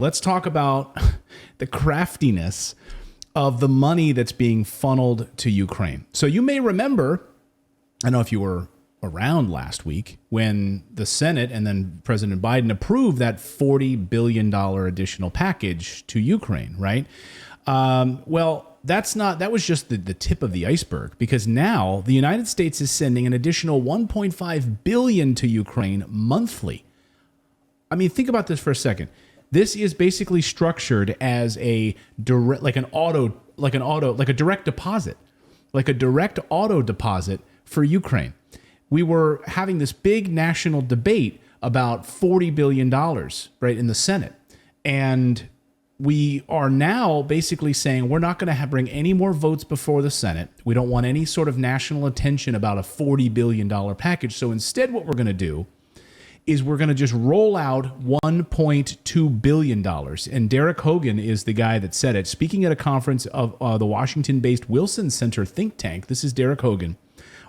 Let's talk about the craftiness of the money that's being funneled to Ukraine. So you may remember, I don't know if you were around last week, when the Senate and then President Biden approved that $40 billion additional package to Ukraine, right? That was just the tip of the iceberg, because now the United States is sending an additional $1.5 billion to Ukraine monthly. I mean, think about this for a second. This is basically structured as a direct, like a direct deposit, like a direct auto deposit for Ukraine. We were having this big national debate about $40 billion, right, in the Senate. And we are now basically saying we're not going to bring any more votes before the Senate. We don't want any sort of national attention about a $40 billion package. So instead, what we're going to do is we're going to just roll out $1.2 billion. And Derek Hogan is the guy that said it. Speaking at a conference of the Washington-based Wilson Center think tank, this is Derek Hogan,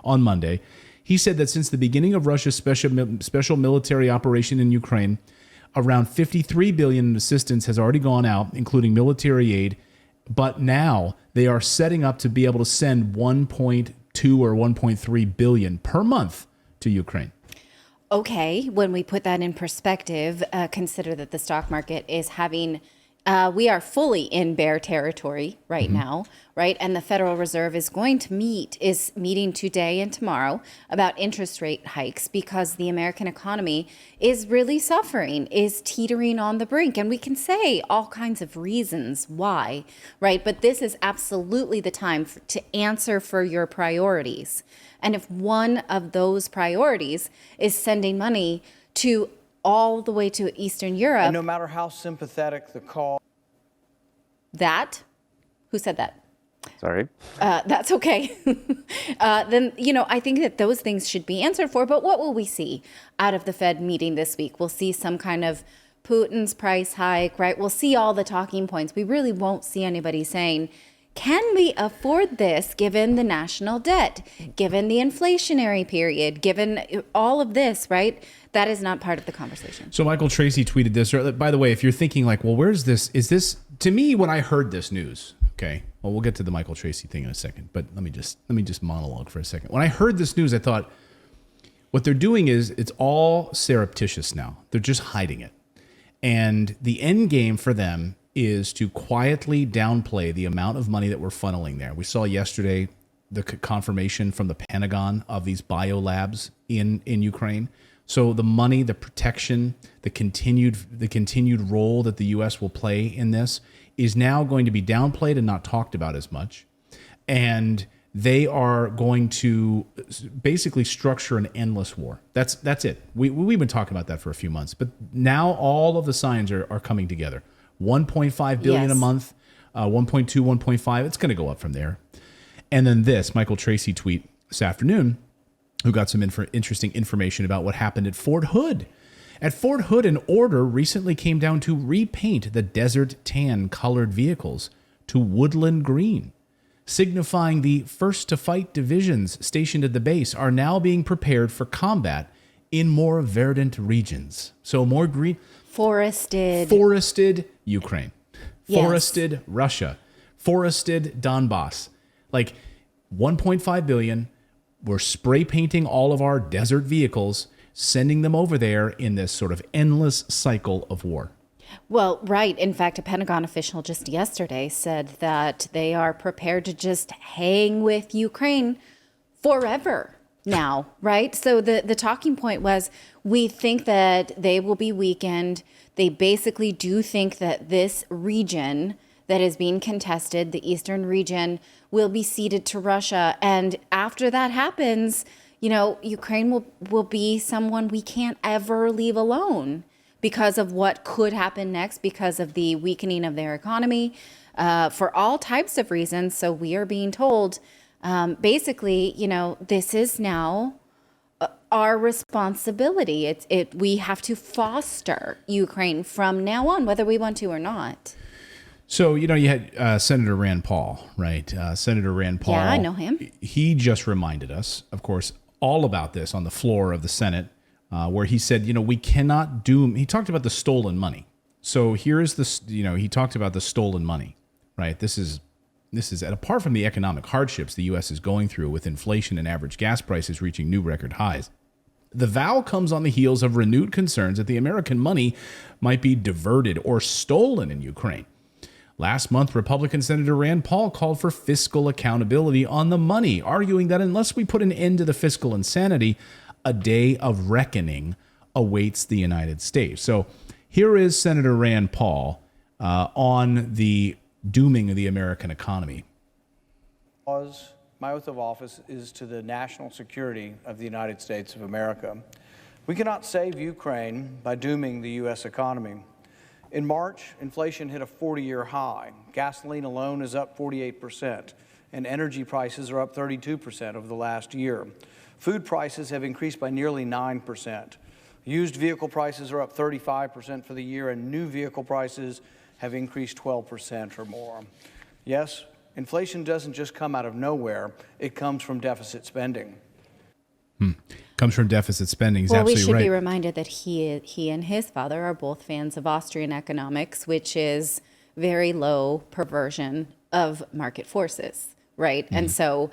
on Monday. He said that since the beginning of Russia's special military operation in Ukraine, around $53 billion in assistance has already gone out, including military aid. But now they are setting up to be able to send 1.2 or 1.3 billion per month to Ukraine. Okay, when we put that in perspective, consider that the stock market is having, we are fully in bear territory right now, right? And the Federal Reserve is meeting today and tomorrow about interest rate hikes, because the American economy is really suffering, is teetering on the brink. And we can say all kinds of reasons why, right? But this is absolutely the time to answer for your priorities. And if one of those priorities is sending money to all the way to Eastern Europe. And no matter how sympathetic the call. Who said that? Sorry. That's okay. Then, I think that those things should be answered for. But what will we see out of the Fed meeting this week? We'll see some kind of Putin's price hike, right? We'll see all the talking points. We really won't see anybody saying, can we afford this given the national debt, given the inflationary period, given all of this, right? That is not part of the conversation. So Michael Tracy tweeted this. By the way, if you're thinking like, well, where's this? Is this, to me, when I heard this news, okay, well, we'll get to the Michael Tracy thing in a second, but let me just monologue for a second. When I heard this news, I thought what they're doing is it's all surreptitious now. They're just hiding it. And the end game for them is to quietly downplay the amount of money that we're funneling there. We saw yesterday the confirmation from the Pentagon of these biolabs in Ukraine. So the money, the protection, the continued role that the U.S. will play in this is now going to be downplayed and not talked about as much. And they are going to basically structure an endless war. That's it. We've been talking about that for a few months, but now all of the signs are coming together. 1.5 billion a month, 1.2, 1.5. It's going to go up from there. And then this Michael Tracy tweet this afternoon, who got some interesting information about what happened at Fort Hood. At Fort Hood, an order recently came down to repaint the desert tan colored vehicles to woodland green, signifying the first to fight divisions stationed at the base are now being prepared for combat in more verdant regions. So more green. Forested Ukraine. Yes. Forested Russia. Forested Donbass. Like 1.5 billion. We're spray painting all of our desert vehicles, sending them over there in this sort of endless cycle of war. Well, right. In fact, a Pentagon official just yesterday said that they are prepared to just hang with Ukraine forever now, right? So the talking point was, we think that they will be weakened. They basically do think that this region that is being contested, the eastern region, will be ceded to Russia. And after that happens, Ukraine will be someone we can't ever leave alone because of what could happen next, because of the weakening of their economy, for all types of reasons. So we are being told, basically, this is now our responsibility. We have to foster Ukraine from now on, whether we want to or not. So, you had Senator Rand Paul, right? Senator Rand Paul. Yeah, I know him. He just reminded us, of course, all about this on the floor of the Senate, where he said, we cannot doom. He talked about the stolen money. So here is this, he talked about the stolen money, right? This is, and apart from the economic hardships the U.S. is going through with inflation and average gas prices reaching new record highs, the vow comes on the heels of renewed concerns that the American money might be diverted or stolen in Ukraine. Last month, Republican Senator Rand Paul called for fiscal accountability on the money, arguing that unless we put an end to the fiscal insanity, a day of reckoning awaits the United States. So here is Senator Rand Paul on the dooming of the American economy. My oath of office is to the national security of the United States of America. We cannot save Ukraine by dooming the U.S. economy. In March, inflation hit a 40-year high. Gasoline alone is up 48%, and energy prices are up 32% over the last year. Food prices have increased by nearly 9%. Used vehicle prices are up 35% for the year, and new vehicle prices have increased 12% or more. Yes, inflation doesn't just come out of nowhere. It comes from deficit spending. Comes from deficit spending. He's well, we absolutely should right. be reminded that he and his father are both fans of Austrian economics, which is very low perversion of market forces, right? And so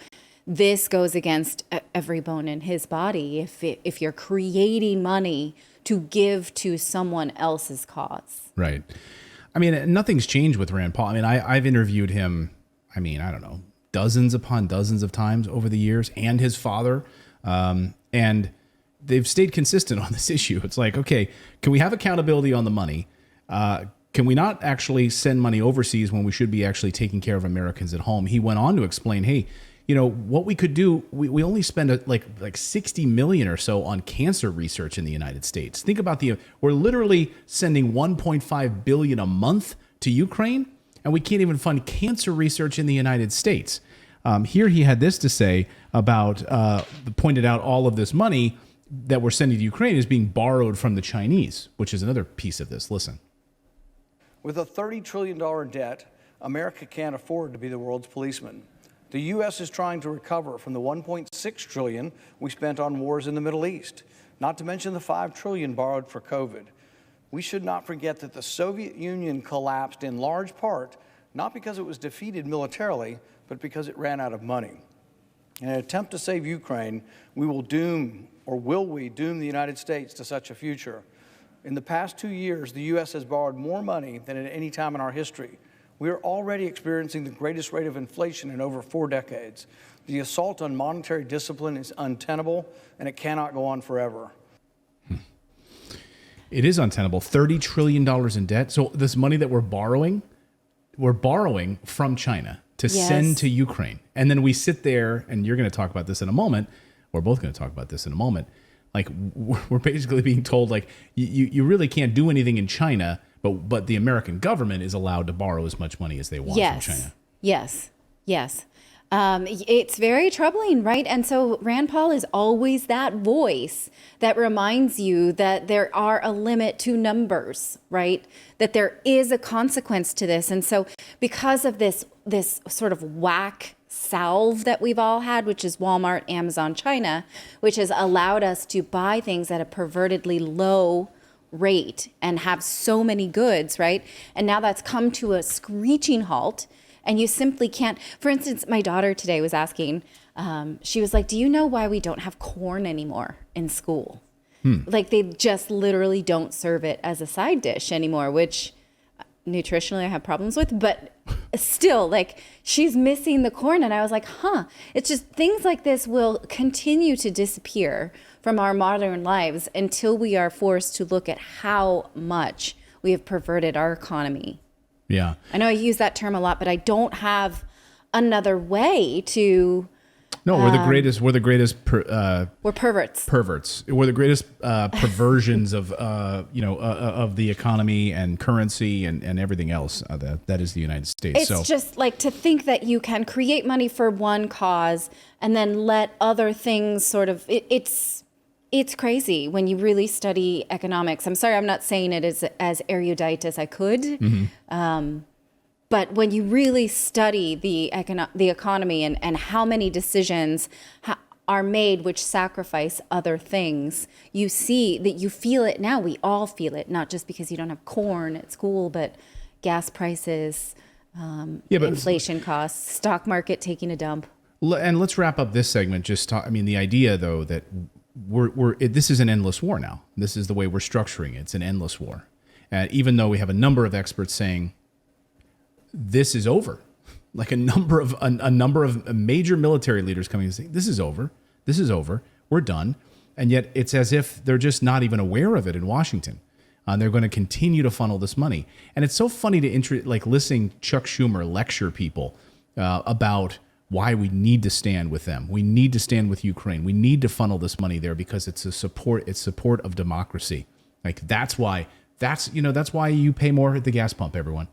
this goes against every bone in his body if you're creating money to give to someone else's cause. Right. I mean, nothing's changed with Rand Paul. I mean, I've interviewed him, I don't know, dozens upon dozens of times over the years, and his father. And they've stayed consistent on this issue. It's like, okay, can we have accountability on the money? Can we not actually send money overseas when we should be actually taking care of Americans at home? He went on to explain, hey, what we could do, we only spend like 60 million or so on cancer research in the United States. Think about we're literally sending 1.5 billion a month to Ukraine, and we can't even fund cancer research in the United States. Here he had this to say about, pointed out all of this money that we're sending to Ukraine is being borrowed from the Chinese, which is another piece of this. Listen. With a $30 trillion debt, America can't afford to be the world's policeman. The U.S. is trying to recover from the $1.6 trillion we spent on wars in the Middle East, not to mention the $5 trillion borrowed for COVID. We should not forget that the Soviet Union collapsed in large part, not because it was defeated militarily, but because it ran out of money. In an attempt to save Ukraine, will we doom the United States to such a future? In the past 2 years, the U.S. has borrowed more money than at any time in our history. We are already experiencing the greatest rate of inflation in over 4 decades. The assault on monetary discipline is untenable, and it cannot go on forever. It is untenable. $30 trillion in debt. So this money that we're borrowing from China to send to Ukraine. And then we sit there, and you're going to talk about this in a moment. We're both going to talk about this in a moment. Like, we're basically being told, like, you really can't do anything in China, but the American government is allowed to borrow as much money as they want from China. Yes. It's very troubling, right? And so Rand Paul is always that voice that reminds you that there are a limit to numbers, right? That there is a consequence to this. And so because of this sort of whack salve that we've all had, which is Walmart, Amazon, China, which has allowed us to buy things at a pervertedly low rate and have so many goods, right? And now that's come to a screeching halt. And you simply can't. For instance, my daughter today was asking, she was like, do you know why we don't have corn anymore in school? Like, they just literally don't serve it as a side dish anymore, which nutritionally I have problems with. But still, like, she's missing the corn. And I was like, it's just things like this will continue to disappear from our modern lives until we are forced to look at how much we have perverted our economy. Yeah. I know I use that term a lot, but I don't have another way to. No, we're the greatest. We're the greatest. We're perverts. Perverts. We're the greatest perversions of of the economy and currency and everything else. That is the United States. It's just like to think that you can create money for one cause and then let other things sort of. It's crazy when you really study economics. I'm sorry, I'm not saying it as erudite as I could. But when you really study the economy and how many decisions are made which sacrifice other things, you see that you feel it now. We all feel it, not just because you don't have corn at school, but gas prices, inflation costs, stock market taking a dump. And let's wrap up this segment. The idea though that this is an endless war now. This is the way we're structuring it. It's an endless war. And even though we have a number of experts saying this is over, like a number of major military leaders coming and saying this is over, we're done, and yet it's as if they're just not even aware of it in Washington. They're going to continue to funnel this money, and it's so funny to listening Chuck Schumer lecture people about why we need to stand with them. We need to stand with Ukraine. We need to funnel this money there because it's support of democracy. Like that's why you pay more at the gas pump, everyone,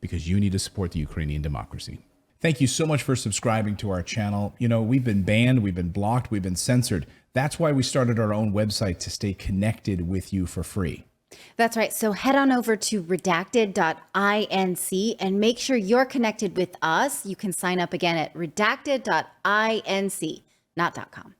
because you need to support the Ukrainian democracy. Thank you so much for subscribing to our channel. We've been banned, we've been blocked, we've been censored. That's why we started our own website to stay connected with you for free. That's right. So head on over to redacted.inc and make sure you're connected with us. You can sign up again at redacted.inc, not .com.